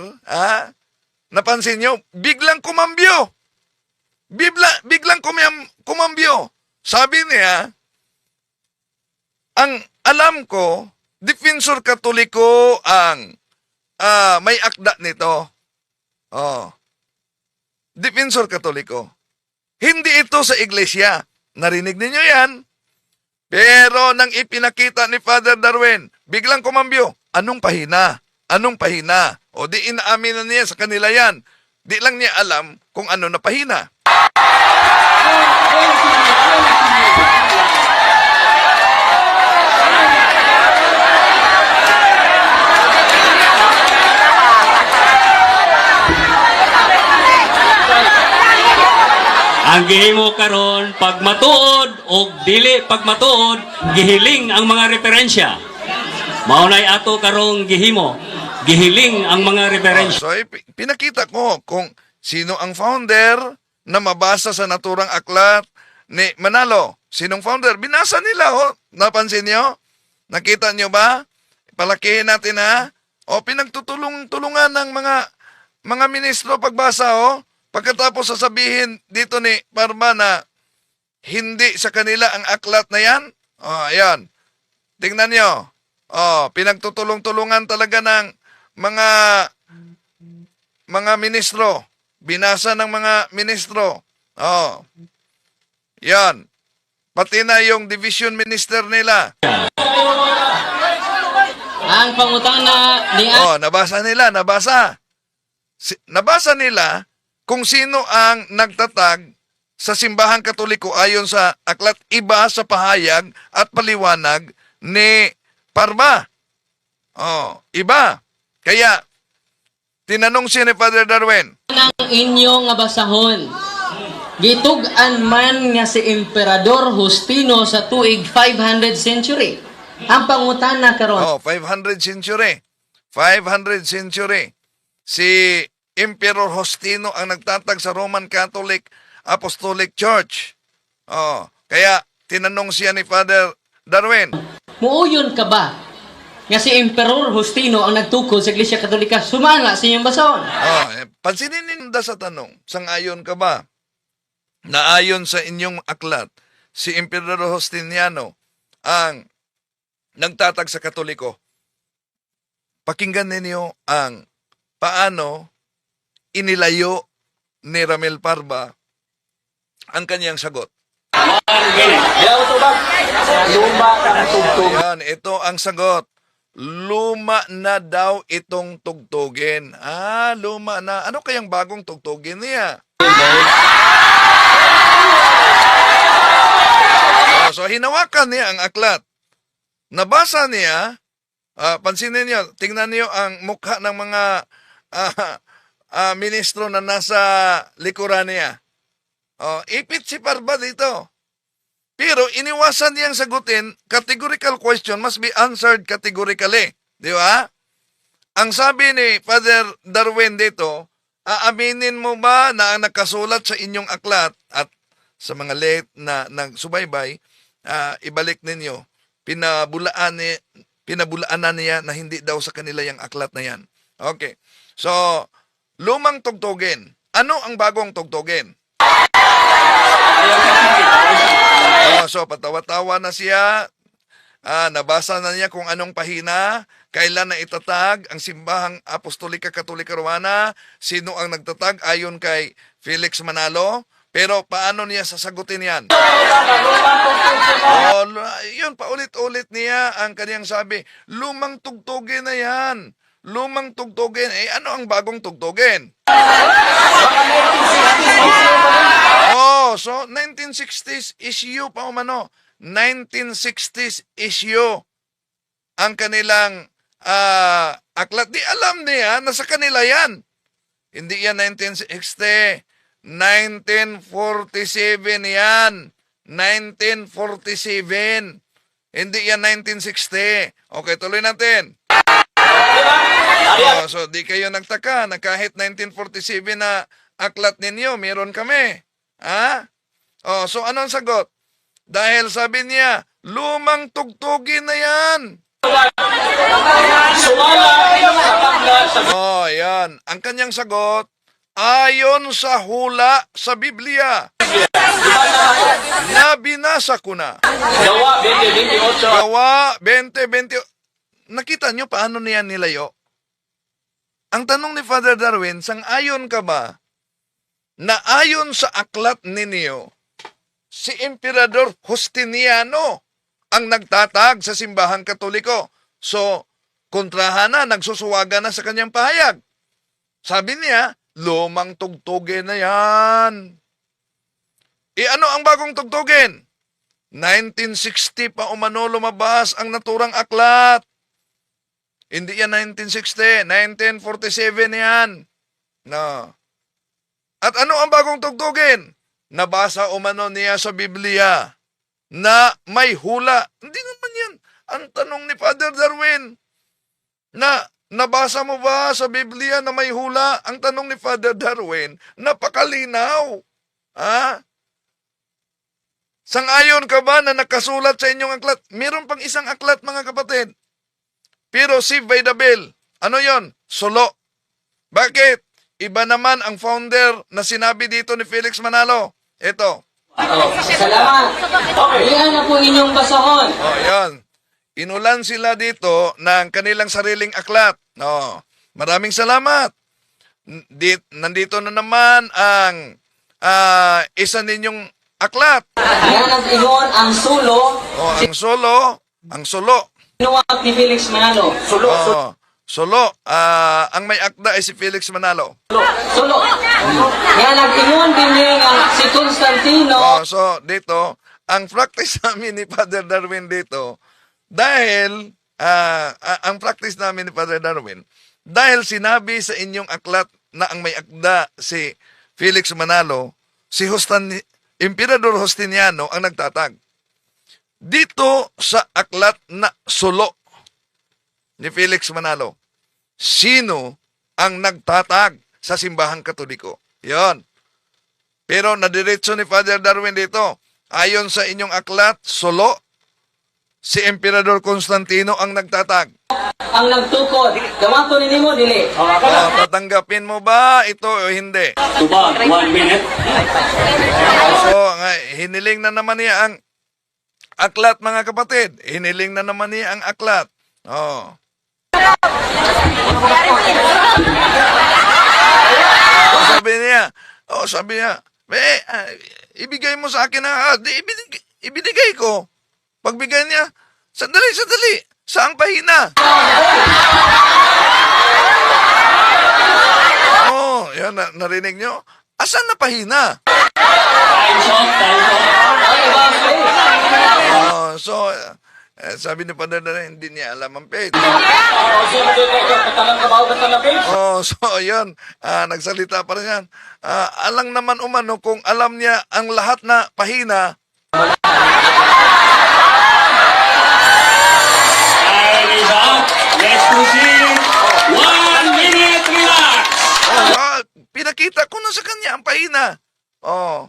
napansin nyo, biglang kumambyo. Biglang kumambyo. Sabi niya, ang alam ko, Defensor Katoliko ang may akda nito. Defensor Katoliko. Hindi ito sa iglesia. Narinig ninyo yan. Pero nang ipinakita ni Father Darwin, biglang kumambyo. Anong pahina? Anong pahina? O di inaamin na niya sa kanila yan. Di lang niya alam kung ano na pahina.
Ang gihimo karon pagmatuod o dili pagmatuod gihiling ang mga referensya. Maunay ato karong gihimo gihiling ang mga referensya.
So, pinakita ko kung sino ang founder na mabasa sa naturang aklat ni Manalo. Sinong founder? Binasa nila, Napansin nyo? Nakita nyo ba? Palakihin natin, O, pinagtutulungan ng mga ministro pagbasa, Pagkatapos sasabihin dito ni Parma na hindi sa kanila ang aklat na yan. Ayan. Tingnan nyo. Pinagtutulong-tulungan talaga ng mga ministro. Binasa ng mga ministro. Yan. Pati na yung division minister nila.
ang pangutana ni
Nabasa nila. Nabasa nila kung sino ang nagtatag sa simbahang Katoliko ayon sa aklat, iba sa pahayag at paliwanag ni Parma. Iba. Kaya, tinanong siya ni Father Darwin,
ng inyong nga basahon. Gitug-an man nga si Emperador Justino sa tuig 500 century. Ang pangutana karon.
500 century. 500 century. Si Emperor Justino ang nagtatag sa Roman Catholic Apostolic Church. Kaya tinanong siya ni Father Darwin.
Muuyon ka ba nga si Emperor Justino ang nagtukod sa Iglesia Katolika sumala sa inyong basahon?
Pansinin ninyo sa tanong, sangayon ka ba na ayon sa inyong aklat, si Emperor Justiniano ang nagtatag sa Katoliko? Pakinggan ninyo ang paano inilayo ni Ramil Parba ang kanyang sagot. Yan, ito ang sagot. Luma na daw itong tugtugin. Luma na. Ano kayang bagong tugtugin niya? So, hinawakan niya ang aklat. Nabasa niya, pansinin niyo, tingnan niyo ang mukha ng mga ministro na nasa likuran niya. Ipit si Parba dito. Pero iniwasan niyang sagutin, categorical question must be answered categorically. Di ba? Ang sabi ni Father Darwin dito, aaminin mo ba na ang nakasulat sa inyong aklat at sa mga late na nagsubaybay, ibalik ninyo, pinabulaan na niya na hindi daw sa kanila yung aklat na yan. Okay. So, lumang tugtugin. Ano ang bagong tugtugin? So, patawa-tawa na siya. Nabasa na niya kung anong pahina, kailan na itatag ang simbahang Apostolika Katolika Romana, sino ang nagtatag ayon kay Felix Manalo, pero paano niya sasagutin yan? Yun, paulit-ulit niya ang kaniyang sabi, lumang tugtugin na yan. Lumang tugtugin. Ano ang bagong tugtugin? So 1960s issue pa umano. 1960s issue ang kanilang aklat. Di alam niya na sa kanila yan. Hindi yan 1960. 1947 yan. 1947. Hindi yan 1960. Okay, tuloy natin. Oh, so di kayo nagtaka na kahit 1947 na aklat ninyo, meron kami. Ha? Oh, so anong sagot? Dahil sabi niya, lumang tugtugin na yan.
Sumala sa pagkat sa
Oh, yan. Ang kanyang sagot, ayon sa hula sa Biblia. Na binasa ko na.
Gawa 2028.
Gawa 2020. Nakita nyo paano niya nilayo? Ang tanong ni Father Darwin, sang-ayon ka ba na ayon sa aklat ninyo, si Emperador Justiniano ang nagtatag sa simbahang Katoliko? So, kontrahan na, nagsusuwaga na sa kanyang pahayag. Sabi niya, lumang tugtugin na yan. Ano ang bagong tugtugin? 1960 pa umano lumabas ang naturang aklat. Hindi yan 1960, 1947 yan. No. At ano ang bagong tugtugin? Nabasa umano niya sa Biblia na may hula. Hindi naman yan. Ang tanong ni Father Darwin, na nabasa mo ba sa Biblia na may hula? Ang tanong ni Father Darwin, napakalinaw. Ha? Sang-ayon ka ba na nakasulat sa inyong aklat? Meron pang isang aklat, mga kapatid. Pero si Vaidabel, ano yon? Solo. Bakit? Iba naman ang founder na sinabi dito ni Felix Manalo. Ito.
Salamat. Iyan na po inyong basahon.
Oh, yan. Inulan sila dito ng kanilang sariling aklat. No. Maraming salamat. Nandito na naman ang isa ninyong aklat.
Iyan ang ingon ang sulo.
Oh, ang solo.
Sinuwag ni Felix Manalo.
Oh, solo. Ang may akda ay si Felix Manalo.
Sulo. Yan ang ingon din nga si Constantino.
Oh, so dito, ang practice namin ni Father Darwin dito, dahil ang practice namin ni Father Darwin, dahil sinabi sa inyong aklat na ang may akda si Felix Manalo, si Emperador Justiniano ang nagtatag. Dito sa aklat na solo ni Felix Manalo, sino ang nagtatag sa simbahang Katoliko? Yon. Pero nadiretso ni Father Darwin dito, ayon sa inyong aklat, solo, si Emperador Constantino ang nagtatag.
Ang nagtukod. Gamato ni Nimo dili.
Tatanggapin mo ba ito o hindi?
Tubag, 1 minute.
So, hiniling na naman niya ang aklat, mga kapatid. Hiniling na naman niya ang aklat. Oh. Sabi niya, ibigay mo sa akin na, ibinigay ko. Pagbigay niya, sandali, saang pahina? Oh, yan, narinig nyo? Asan na pahina?
Time shot.
Oh, so, sabi ni Padre na hindi niya alam ang page. Oh, so, yun, nagsalita pa rin yan. Alang naman umano kung alam niya ang lahat na pahina.
Time is up. Let's proceed. 1 minute, relax.
Pinakita ko na sa kanya ang pahina. Oh,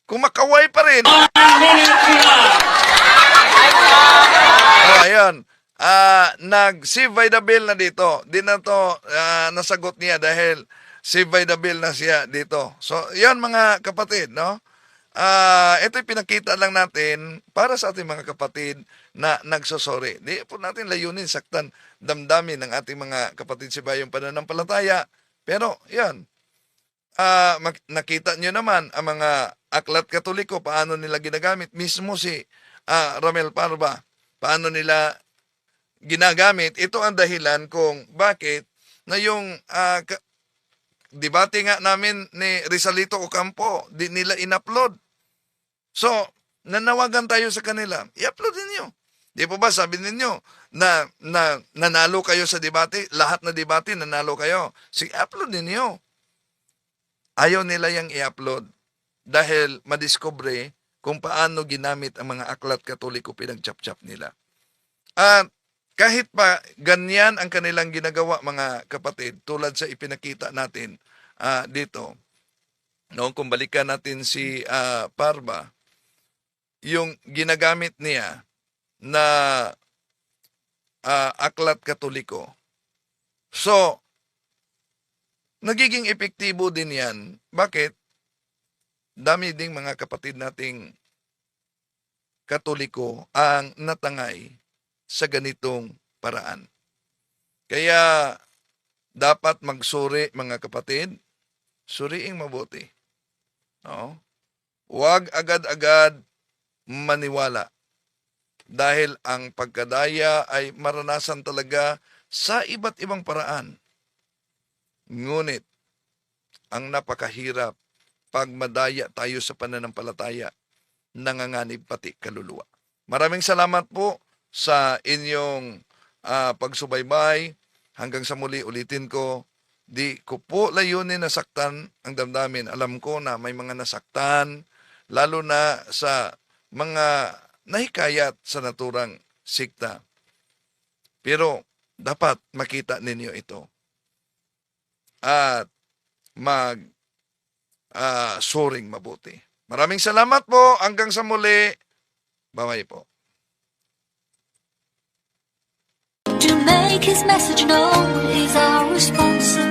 kumakaway pa rin.
1 minute, relax.
Oh, ayun. Si Vaidabel na dito. Di na to nasagot niya dahil si Vaidabel na siya dito. So, yan mga kapatid, no? Ito'y pinakita lang natin para sa ating mga kapatid na nagsusori. Di po natin layunin saktan damdamin ng ating mga kapatid sa bayong pananampalataya. Pero, yan. Nakita nyo naman ang mga aklat Katoliko, paano nila ginagamit. Mismo si Ramel Parva, paano nila ginagamit. Ito ang dahilan kung bakit na yung debate nga namin ni Rizalito Ocampo, di nila in-upload. So, nanawagan tayo sa kanila, i-upload ninyo. Di po ba sabi ninyo na nanalo kayo sa debate, lahat na debate nanalo kayo. Sige, upload ninyo. Ayaw nila yung i-upload dahil madiscover kung paano ginamit ang mga aklat Katoliko, pinag-chap-chap nila. At kahit pa ganyan ang kanilang ginagawa, mga kapatid, tulad sa ipinakita natin dito, noong kung balikan natin si Parva, yung ginagamit niya na aklat katoliko. So, nagiging epektibo din yan. Bakit? Dami ding mga kapatid nating katoliko ang natangay sa ganitong paraan. Kaya, dapat magsuri, mga kapatid, suriing mabuti. No? Huwag agad-agad maniwala. Dahil ang pagkadaya ay maranasan talaga sa iba't ibang paraan. Ngunit, ang napakahirap pag madaya tayo sa pananampalataya, nanganganib pati kaluluwa. Maraming salamat po sa inyong pagsubaybay. Hanggang sa muli, ulitin ko, di ko po layunin na saktan ang damdamin. Alam ko na may mga nasaktan, lalo na sa mga nahikayat sa naturang sikta. Pero dapat makita ninyo ito. At suring mabuti. Maraming salamat po. Hanggang sa muli. Bye-bye po.
To make his message known is our responsibility.